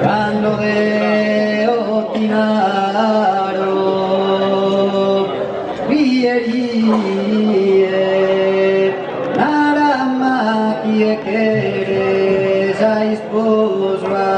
Cuando de otinaro vierie narama kie queres a esposa.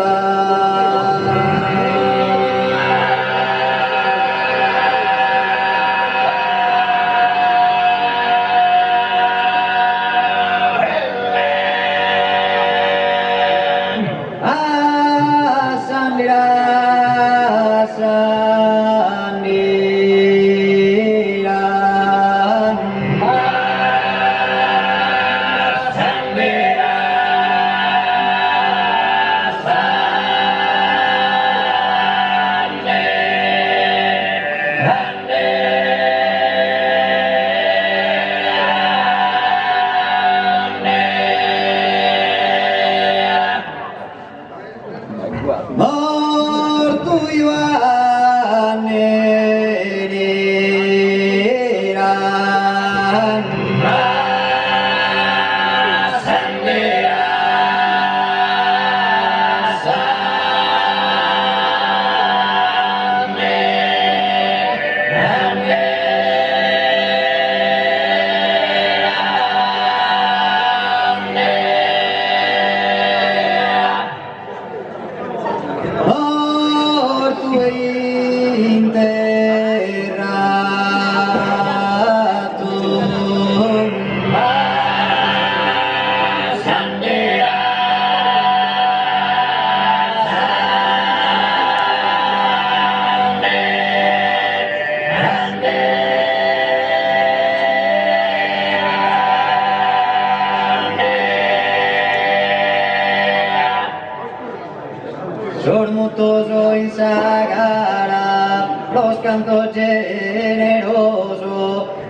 Sormutoso y sagara, los cantos generosos,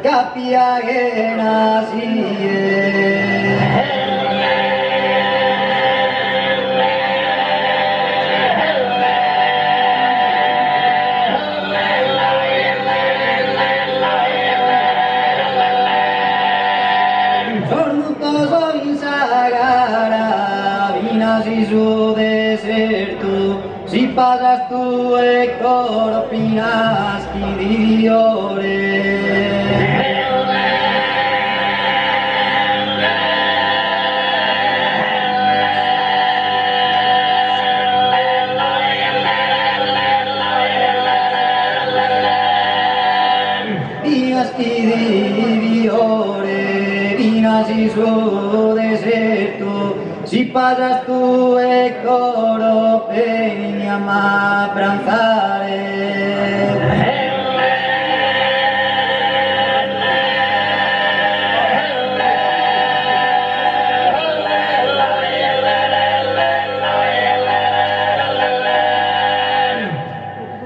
capilla que nací. Sormutoso y sagara, vinas y su deserto. Si pasas tu Héctor, opinas que diviore. Vinas que diviore, vinas y su deserto. Si pasas tu Héctor, peña ma pranzare.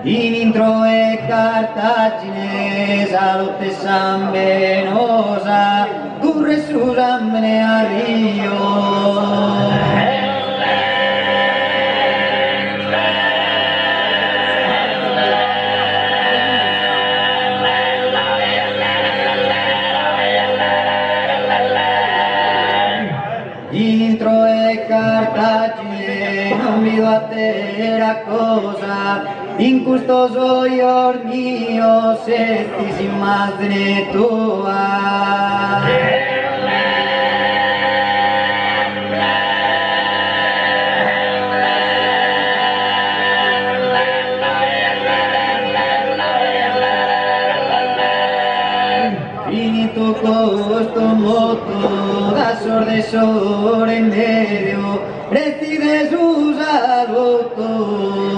In intro e Cartagine, salute San Venosa, curre su Ramne a Rio. Intro e Cartagine, non vivo a terra cosa, incustoso io mio, settisima madre tua. Finito questo moto da sorde sole in medio, resti de su saluto.